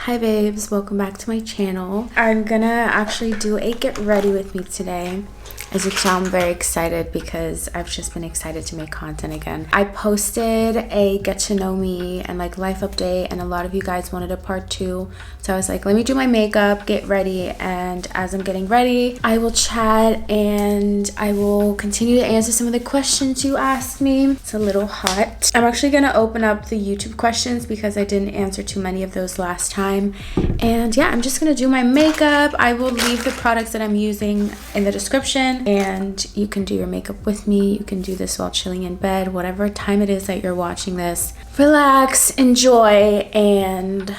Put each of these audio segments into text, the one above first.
Hi babes, welcome back to my channel. I'm gonna actually do a get ready with me today. As you can tell, I'm very excited because I've just been excited to make content again. I posted a get to know me and like life update, and a lot of you guys wanted a part 2. So I was like, let me do my makeup, get ready, and as I'm getting ready, I will chat and I will continue to answer some of the questions you asked me. It's a little hot. I'm actually gonna open up the YouTube questions because I didn't answer too many of those last time. And yeah, I'm just gonna do my makeup. I will leave the products that I'm using in the description, and you can do your makeup with me. You can do this while chilling in bed, whatever time it is that you're watching this. Relax, enjoy, and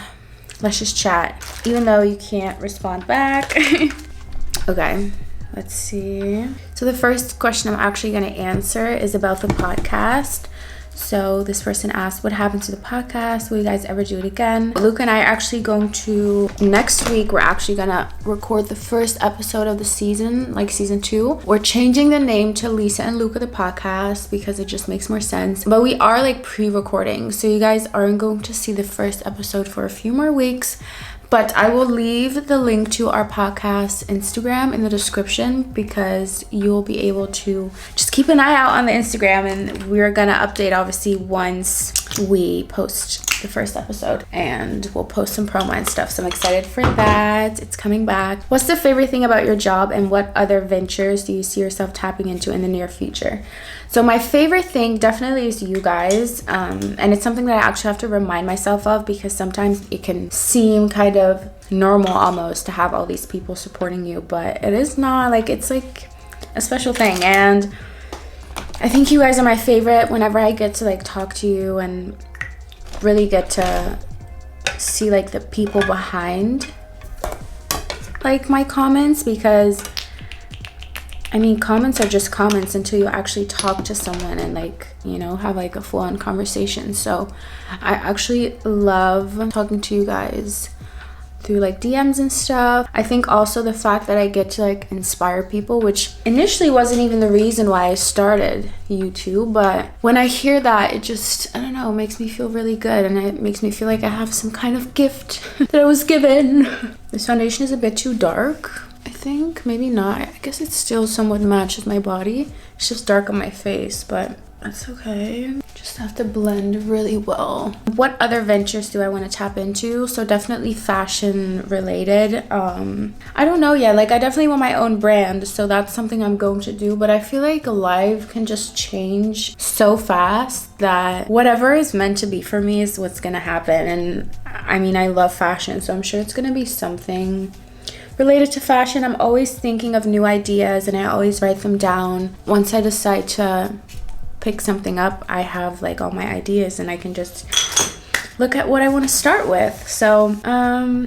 let's just chat, even though you can't respond back. Okay, let's see. So the first question I'm actually going to answer is about the podcast. So this person asked, what happened to the podcast? Will you guys ever do it again? Luke and I are actually going to, next week, we're actually gonna record the first episode of the season, like season 2. We're changing the name to Lisa and Luca the podcast because it just makes more sense. But we are like pre-recording, so you guys aren't going to see the first episode for a few more weeks. But I will leave the link to our podcast Instagram in the description because you'll be able to just keep an eye out on the Instagram, and we're gonna update obviously once we post the first episode, and we'll post some promo and stuff. So I'm excited for that. It's coming back. What's the favorite thing about your job, and what other ventures do you see yourself tapping into in the near future? So my favorite thing definitely is you guys, and it's something that I actually have to remind myself of because sometimes it can seem kind of normal almost to have all these people supporting you, but it is not. Like, it's like a special thing, and I think you guys are my favorite whenever I get to like talk to you and really get to see like the people behind like my comments, because I mean, comments are just comments until you actually talk to someone and like, you know, have like a full-on conversation. So I actually love talking to you guys through like DMs and stuff. I think also the fact that I get to like inspire people, which initially wasn't even the reason why I started YouTube, but when I hear that, it just, I don't know, makes me feel really good, and it makes me feel like I have some kind of gift that I was given. This foundation is a bit too dark, I think. Maybe not. I guess it still somewhat matches my body. It's just dark on my face, but that's okay. Just have to blend really well. What other ventures do I want to tap into? So definitely fashion related. I don't know yet. Like, I definitely want my own brand, so that's something I'm going to do. But I feel like life can just change so fast that whatever is meant to be for me is what's gonna happen. And I mean, I love fashion, so I'm sure it's gonna be something related to fashion. I'm always thinking of new ideas, and I always write them down. Once I decide to pick something up, I have like all my ideas, and I can just look at what I want to start with. So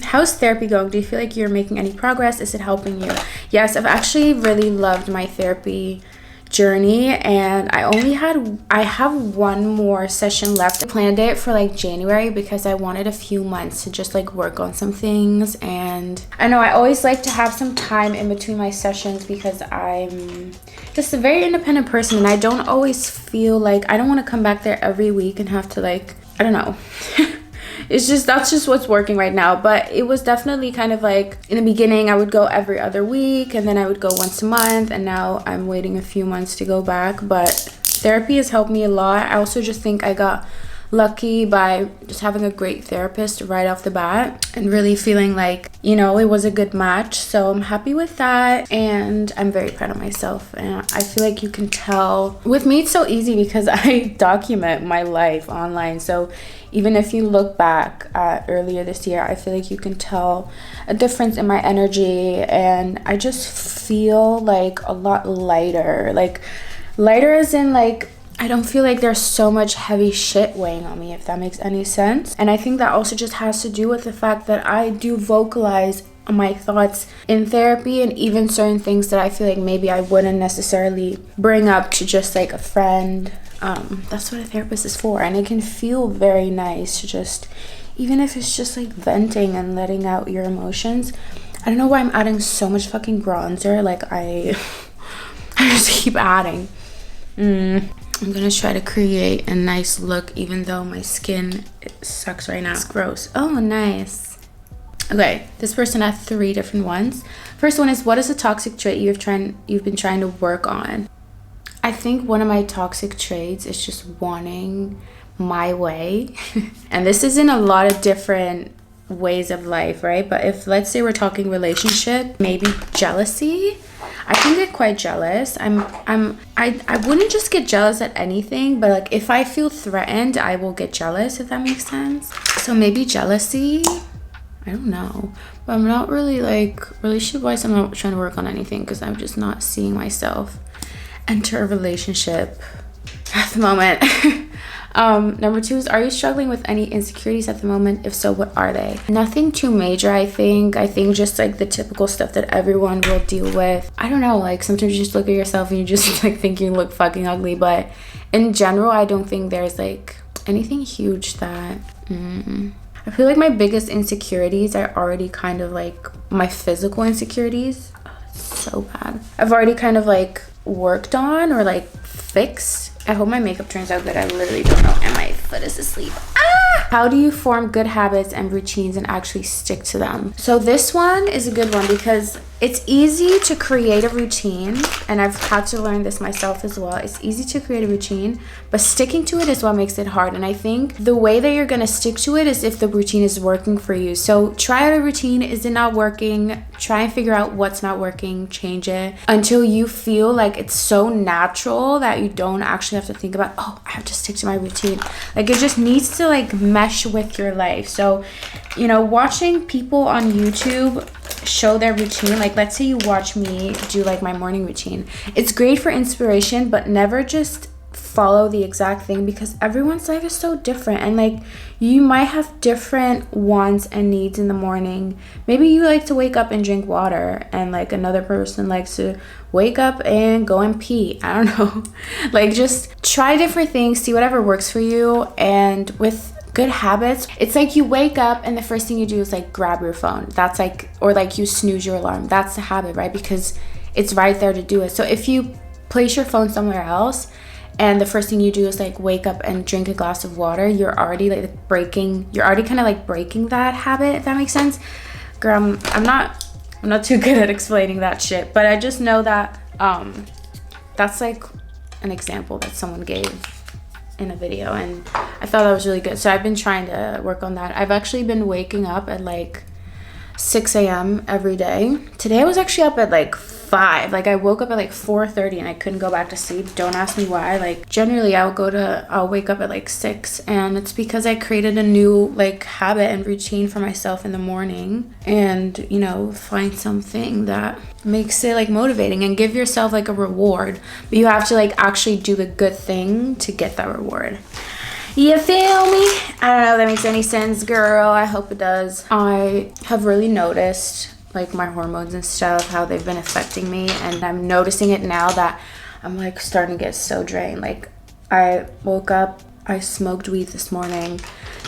how's therapy going? Do you feel like you're making any progress? Is it helping you? Yes, I've actually really loved my therapy journey, and I have one more session left. I planned it for like January because I wanted a few months to just like work on some things, and I know I always like to have some time in between my sessions because I'm just a very independent person, and I don't always feel like I don't want to come back there every week and have to like, I don't know. It's just, that's just what's working right now. But it was definitely kind of like, in the beginning I would go every other week, and then I would go once a month, and now I'm waiting a few months to go back. But therapy has helped me a lot. I also just think I got lucky by just having a great therapist right off the bat and really feeling like, you know, it was a good match. So I'm happy with that, and I'm very proud of myself. And I feel like you can tell with me it's so easy because I document my life online. So even if you look back at earlier this year, I feel like you can tell a difference in my energy, and I just feel like a lot lighter. Like lighter as in like, I don't feel like there's so much heavy shit weighing on me, if that makes any sense. And I think that also just has to do with the fact that I do vocalize my thoughts in therapy, and even certain things that I feel like maybe I wouldn't necessarily bring up to just like a friend. That's what a therapist is for, and it can feel very nice to just, even if it's just like venting and letting out your emotions. I don't know why I'm adding so much fucking bronzer. Like I just keep adding. I'm gonna try to create a nice look even though my skin sucks right now. It's gross. Oh, nice. Okay, this person had 3 different ones. First one is, what is a toxic trait you've been trying to work on? I think one of my toxic traits is just wanting my way. And this is in a lot of different ways of life, right? But if, let's say we're talking relationship, maybe jealousy. I can get quite jealous. I wouldn't just get jealous at anything, but like if I feel threatened, I will get jealous, if that makes sense. So maybe jealousy. I don't know, but I'm not really like relationship wise, I'm not trying to work on anything because I'm just not seeing myself enter a relationship at the moment. Number 2 is, are you struggling with any insecurities at the moment? If so, what are they? Nothing too major, I think just like the typical stuff that everyone will deal with. I don't know, like sometimes you just look at yourself and you just like think you look fucking ugly, but in general I don't think there's like anything huge that I feel like my biggest insecurities are already kind of like my physical insecurities. Oh, it's so bad. I've already kind of like worked on or like fixed. I hope my makeup turns out good. I literally don't know, and my foot is asleep. How do you form good habits and routines and actually stick to them? So this one is a good one because it's easy to create a routine, and I've had to learn this myself as well. It's easy to create a routine, but sticking to it is what makes it hard. And I think the way that you're gonna stick to it is if the routine is working for you. So try out a routine. Is it not working? Try and figure out what's not working, change it until you feel like it's so natural that you don't actually have to think about, oh, I have to stick to my routine. Like it just needs to like mesh with your life. So, you know, watching people on YouTube show their routine, like let's say you watch me do like my morning routine, it's great for inspiration, but never just follow the exact thing because everyone's life is so different, and like you might have different wants and needs in the morning. Maybe you like to wake up and drink water, and like another person likes to wake up and go and pee. I don't know. Like just try different things, see whatever works for you. And with good habits, it's like you wake up and the first thing you do is like grab your phone. That's like, or like you snooze your alarm. That's the habit, right? Because it's right there to do it. So if you place your phone somewhere else and the first thing you do is like wake up and drink a glass of water, you're already kind of like breaking that habit, if that makes sense. Girl, I'm not too good at explaining that shit, but I just know that that's like an example that someone gave in a video, and I thought that was really good. So I've been trying to work on that. I've actually been waking up at like 6 a.m. every day. Today I was actually up at like 5. Like I woke up at like 4:30 and I couldn't go back to sleep. Don't ask me why. Like generally I'll wake up at like 6, and it's because I created a new like habit and routine for myself in the morning, and you know, find something that makes it like motivating and give yourself like a reward, but you have to like actually do the good thing to get that reward. You feel me? I don't know if that makes any sense, girl. I hope it does. I have really noticed like my hormones and stuff, how they've been affecting me, and I'm noticing it now that I'm like starting to get so drained. Like I woke up, I smoked weed this morning,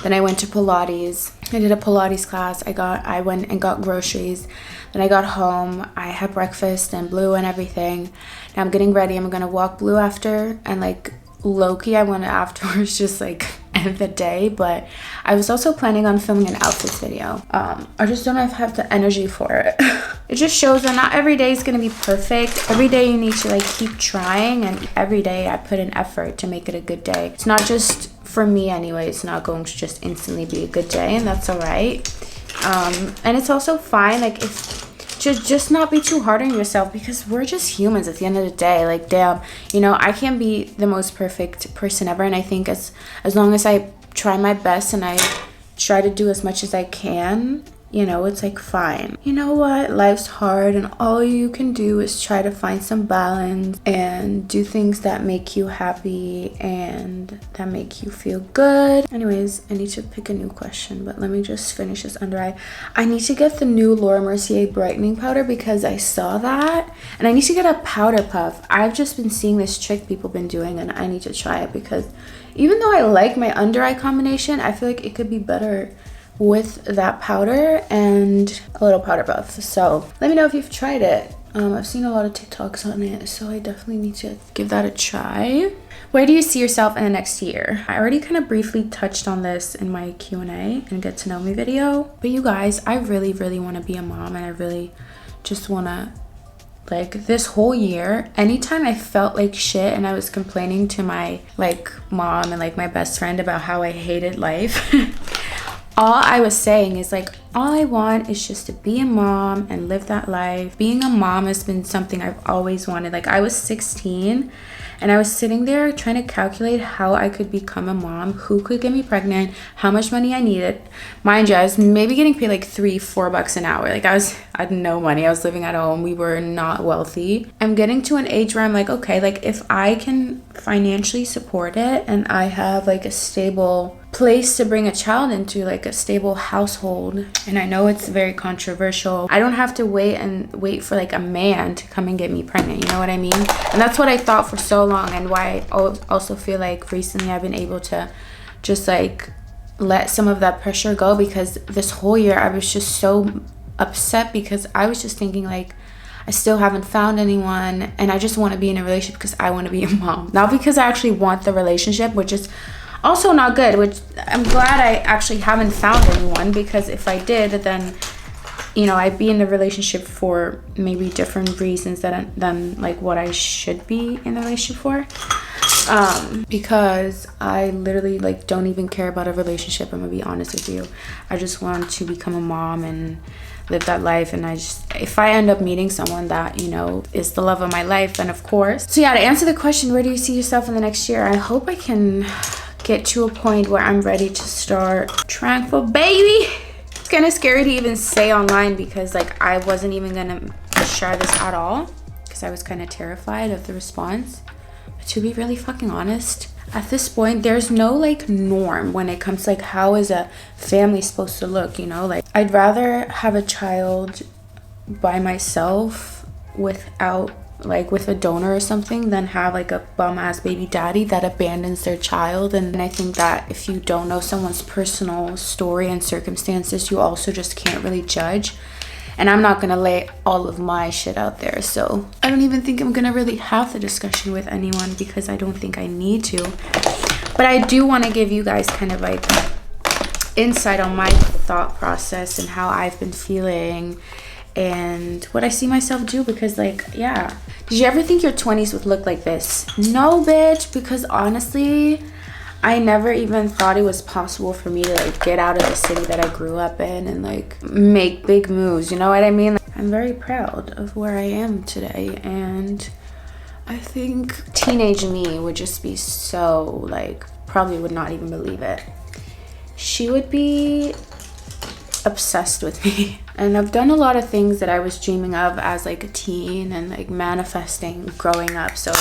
then I went to Pilates. I did a Pilates class. I went and got groceries. Then I got home, I had breakfast and Blue and everything. Now I'm getting ready. I'm gonna walk Blue after, and like low-key I want to afterwards just like end the day, but I was also planning on filming an outfits video. I just don't know if I have the energy for it. It just shows that not every day is gonna be perfect. Every day you need to like keep trying, and every day I put in effort to make it a good day. It's not just, for me anyway, it's not going to just instantly be a good day, and that's all right. And it's also fine, like if just not be too hard on yourself, because we're just humans at the end of the day. Like damn, you know, I can't be the most perfect person ever, and I think as long as I try my best and I try to do as much as I can, you know, it's like fine. You know what, life's hard, and all you can do is try to find some balance and do things that make you happy and that make you feel good. Anyways, I need to pick a new question, but let me just finish this under eye. I need to get the new Laura Mercier brightening powder because I saw that, and I need to get a powder puff. I've just been seeing this trick people been doing, and I need to try it because even though I like my under eye combination, I feel like it could be better with that powder and a little powder puff. So let me know if you've tried it. I've seen a lot of TikToks on it, so I definitely need to give that a try. Where do you see yourself in the next year? I already kind of briefly touched on this in my Q&A and get to know me video. But you guys, I really, really want to be a mom, and I really just want to, like, this whole year, anytime I felt like shit and I was complaining to my, like, mom and, like, my best friend about how I hated life, all I was saying is, like, all I want is just to be a mom and live that life. Being a mom has been something I've always wanted. Like, I was 16 and I was sitting there trying to calculate how I could become a mom, who could get me pregnant, how much money I needed. Mind you, I was maybe getting paid like $3-4 an hour. Like, I had no money. I was living at home. We were not wealthy. I'm getting to an age where I'm like, okay, like, if I can financially support it and I have like a stable place to bring a child into, like a stable household, and I know it's very controversial, I don't have to wait for like a man to come and get me pregnant, you know what I mean? And that's what I thought for so long, and why I also feel like recently I've been able to just like let some of that pressure go, because this whole year I was just so upset because I was just thinking, like, I still haven't found anyone, and I just want to be in a relationship because I want to be a mom, not because I actually want the relationship, which is also not good, which I'm glad I actually haven't found anyone, because if I did, then, you know, I'd be in a relationship for maybe different reasons than like what I should be in a relationship for. Because I literally like don't even care about a relationship, I'm gonna be honest with you. I just want to become a mom and live that life, and if I end up meeting someone that, you know, is the love of my life, then of course. So yeah, to answer the question, where do you see yourself in the next year? I hope I can get to a point where I'm ready to start trying for baby. It's kind of scary to even say online, because like I wasn't even gonna share this at all because I was kind of terrified of the response. But to be really fucking honest, at this point there's no like norm when it comes to like how is a family supposed to look, you know? Like, I'd rather have a child by myself without, like, with a donor or something, than have like a bum ass baby daddy that abandons their child. And I think that if you don't know someone's personal story and circumstances, you also just can't really judge. And I'm not gonna lay all of my shit out there, so I don't even think I'm gonna really have the discussion with anyone, because I don't think I need to. But I do want to give you guys kind of like insight on my thought process and how I've been feeling and what I see myself do, because like, yeah. Did you ever think your 20s would look like this? No, bitch, because honestly, I never even thought it was possible for me to like get out of the city that I grew up in and like make big moves, you know what I mean? I'm very proud of where I am today, and I think teenage me would just be so like, probably would not even believe it. She would be obsessed with me. And I've done a lot of things that I was dreaming of as like a teen and like manifesting growing up, so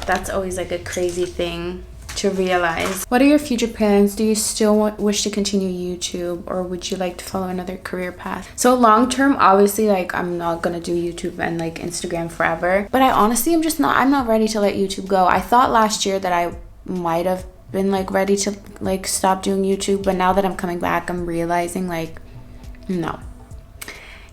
that's always like a crazy thing to realize. What are your future plans? Do you still wish to continue YouTube, or would you like to follow another career path? So long term, obviously, like, I'm not gonna do YouTube and like Instagram forever, but I honestly I'm not ready to let YouTube go. I thought last year that I might have been like ready to like stop doing YouTube, but now that I'm coming back, I'm realizing like, no,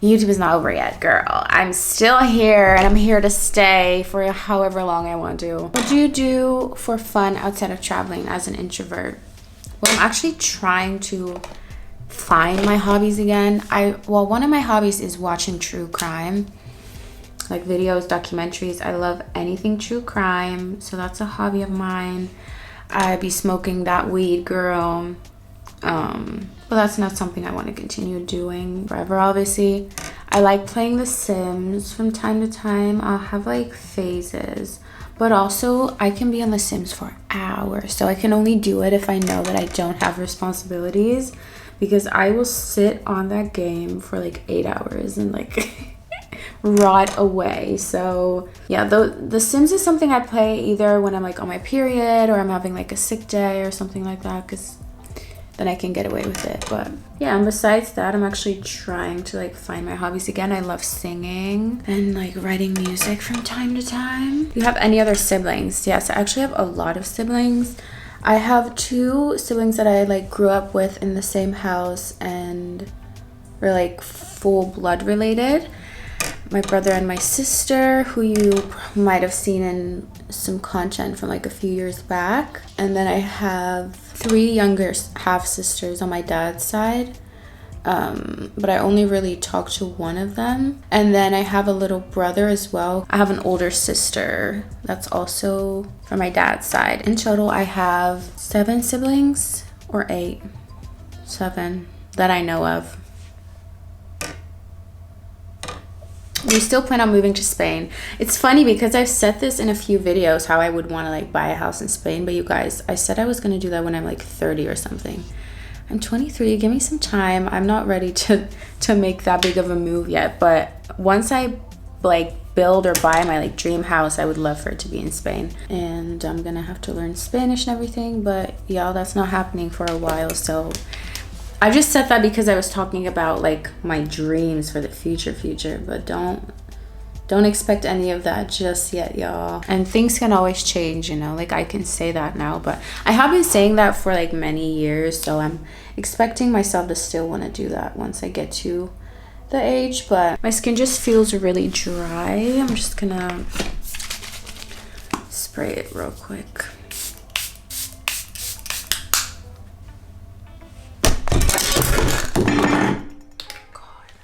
YouTube is not over yet, girl. I'm still here, and I'm here to stay for however long I want to. What do you do for fun outside of traveling as an introvert? Well, I'm actually trying to find my hobbies again. One of my hobbies is watching true crime, like videos, documentaries. I love anything true crime, so that's a hobby of mine. I be smoking that weed, girl. But that's not something I want to continue doing forever, obviously. I like playing The Sims from time to time. I'll have like phases, but also I can be on The Sims for hours, so I can only do it if I know that I don't have responsibilities, because I will sit on that game for like 8 hours and like rot away. So yeah, the Sims is something I play either when I'm like on my period or I'm having like a sick day or something like that, because then I can get away with it. But yeah, and besides that, I'm actually trying to like find my hobbies again. I love singing and like writing music from time to time. Do you have any other siblings? Yes, I actually have a lot of siblings. I have 2 siblings that I like grew up with in the same house and we're like full blood related. my brother and my sister, who you might have seen in some content from like a few years back. And then I have 3 younger half sisters on my dad's side. But I only really talk to one of them. And then I have a little brother as well. I have an older sister that's also from my dad's side. In total, I have 7 siblings, or 8. 7 that I know of. We still plan on moving to Spain. It's funny because I've said this in a few videos, how I would want to like buy a house in Spain. But you guys, I said I was going to do that when I'm like 30 or something. I'm 23, give me some time. I'm not ready to make that big of a move yet. But once I like build or buy my like dream house, I would love for it to be in Spain. And I'm going to have to learn Spanish and everything. But y'all, that's not happening for a while. So I just said that because I was talking about like my dreams for the future, but don't expect any of that just yet, y'all. And things can always change, you know, like I can say that now, but I have been saying that for like many years, so I'm expecting myself to still want to do that once I get to the age. But my skin just feels really dry. I'm just gonna spray it real quick.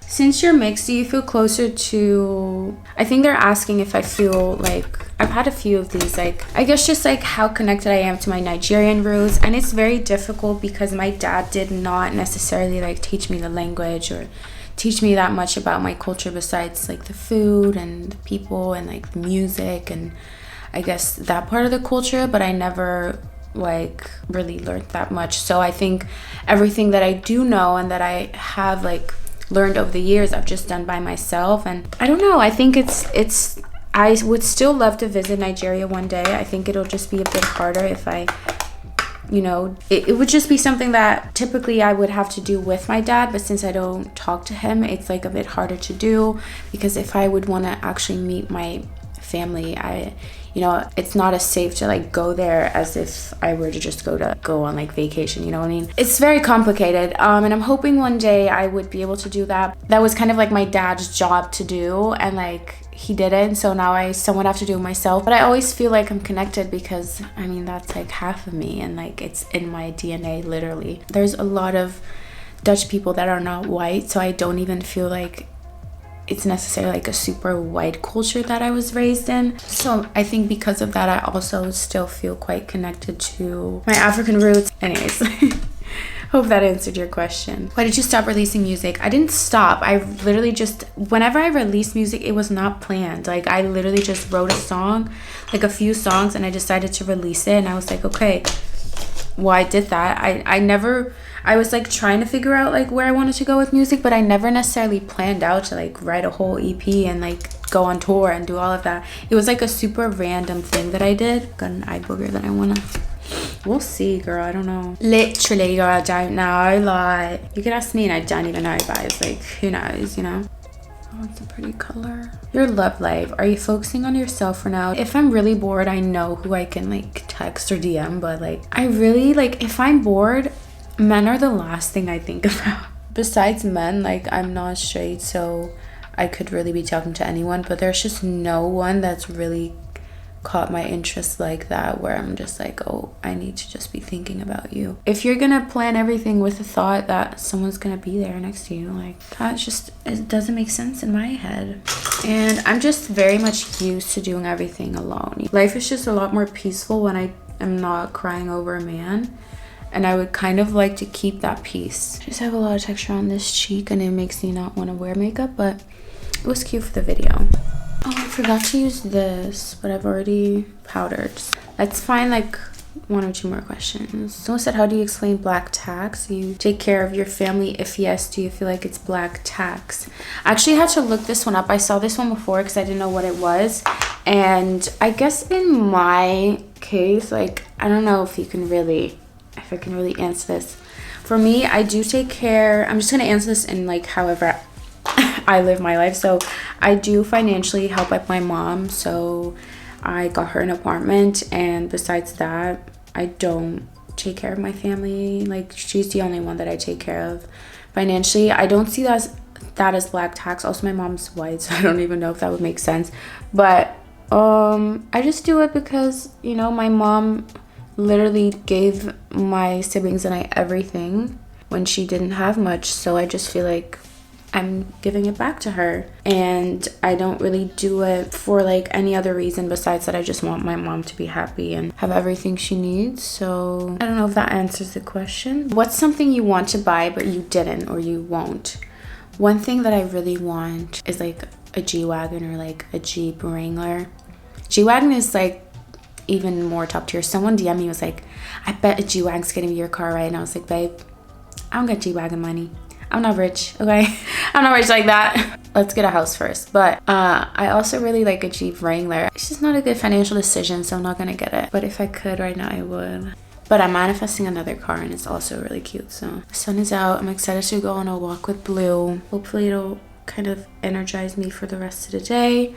Since you're mixed, do you feel closer to, I think they're asking if I feel like, I've had a few of these, like, I guess just like how connected I am to my Nigerian roots. And it's very difficult because my dad did not necessarily like teach me the language or teach me that much about my culture besides like the food and the people and like the music and I guess that part of the culture, but I never like really learned that much. So I think everything that I do know and that I have like learned over the years, I've just done by myself. And I don't know, I think it's I would still love to visit Nigeria one day. I think it'll just be a bit harder if I, you know, it would just be something that typically I would have to do with my dad, but since I don't talk to him, it's like a bit harder to do, because if I would want to actually meet my family, you know, it's not as safe to like go there as if I were to just go on like vacation, you know what I mean? It's very complicated. And I'm hoping one day I would be able to do that. That was kind of like my dad's job to do, and like he didn't, so now I somewhat have to do it myself. But I always feel like I'm connected because I mean that's like half of me, and like it's in my DNA literally. There's a lot of Dutch people that are not white, so I don't even feel like it's necessarily like a super white culture that I was raised in. So I think because of that, I also still feel quite connected to my African roots. Anyways, hope that answered your question. Why did you stop releasing music? I didn't stop. I literally just, whenever I release music, it was not planned. Like I literally just wrote a song, like a few songs, and I decided to release it. And I was like, okay, well, I did that. I was like trying to figure out like where I wanted to go with music, but I never necessarily planned out to like write a whole EP and like go on tour and do all of that. It was like a super random thing that I did. Got an eye booger that I wanna, we'll see, girl. I don't know. Literally, girl, I don't know. Like, you could ask me and I don't even know, guys. Like, who knows, you know? Oh, it's a pretty color. Your love life. Are you focusing on yourself for now? If I'm really bored, I know who I can like text or DM, but like I really like, if I'm bored, men are the last thing I think about. Besides men, like I'm not straight, so I could really be talking to anyone, but there's just no one that's really caught my interest like that, where I'm just like, oh, I need to just be thinking about you. If you're gonna plan everything with the thought that someone's gonna be there next to you, like that just, it doesn't make sense in my head. And I'm just very much used to doing everything alone. Life is just a lot more peaceful when I am not crying over a man, and I would kind of like to keep that peace. I just have a lot of texture on this cheek and it makes me not want to wear makeup, but it was cute for the video. Oh, I forgot to use this, but I've already powdered. Let's find like 1 or 2 more questions. Someone said, how do you explain black tax? Do you take care of your family? If yes, do you feel like it's black tax? I actually had to look this one up. I saw this one before because I didn't know what it was. And I guess in my case, like, I don't know if I can really answer this. For me, I do take care, I'm just going to answer this in like however I live my life. So I do financially help out my mom, so I got her an apartment, and besides that I don't take care of my family. Like she's the only one that I take care of financially. I don't see that that is black tax. Also, my mom's white, so I don't even know if that would make sense. But I just do it because, you know, my mom literally gave my siblings and I everything when she didn't have much. So I just feel like I'm giving it back to her. And I don't really do it for like any other reason besides that I just want my mom to be happy and have everything she needs. So I don't know if that answers the question. What's something you want to buy but you didn't or you won't? One thing that I really want is like a G-Wagon or like a Jeep Wrangler. G-Wagon is like even more top tier. Someone DM me was like, I bet a G-Wagon's gonna be your car, right? And I was like, babe, I don't got G-Wagon money. I'm not rich, okay? I'm not rich like that. Let's get a house first. But I also really like a Jeep Wrangler. It's just not a good financial decision, so I'm not gonna get it. But if I could right now, I would. But I'm manifesting another car and it's also really cute. So the sun is out. I'm excited to go on a walk with Blue. Hopefully it'll kind of energize me for the rest of the day.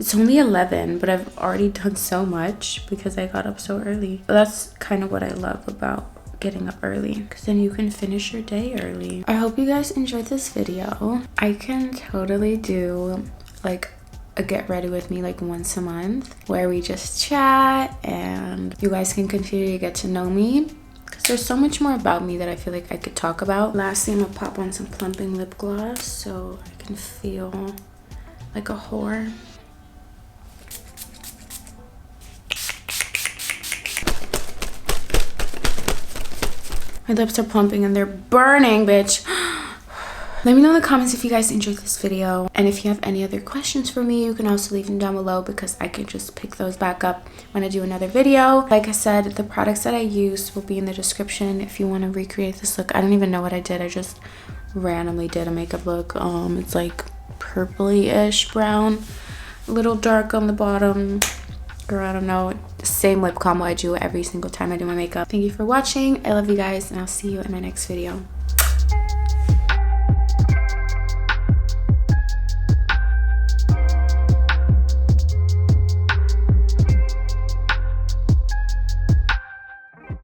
It's only 11, but I've already done so much because I got up so early. But that's kind of what I love about getting up early, because then you can finish your day early. I hope you guys enjoyed this video. I can totally do like a get ready with me like once a month where we just chat and you guys can continue to get to know me, because there's so much more about me that I feel like I could talk about. Lastly, I'm gonna pop on some plumping lip gloss so I can feel like a whore. My lips are plumping and they're burning, bitch. Let me know in the comments if you guys enjoyed this video. And if you have any other questions for me, you can also leave them down below because I can just pick those back up when I do another video. Like I said, the products that I use will be in the description if you want to recreate this look. I don't even know what I did. I just randomly did a makeup look. It's like purpley-ish brown, a little dark on the bottom. Girl, I don't know. Same lip combo I do every single time I do my makeup. Thank you for watching. I love you guys and I'll see you in my next video.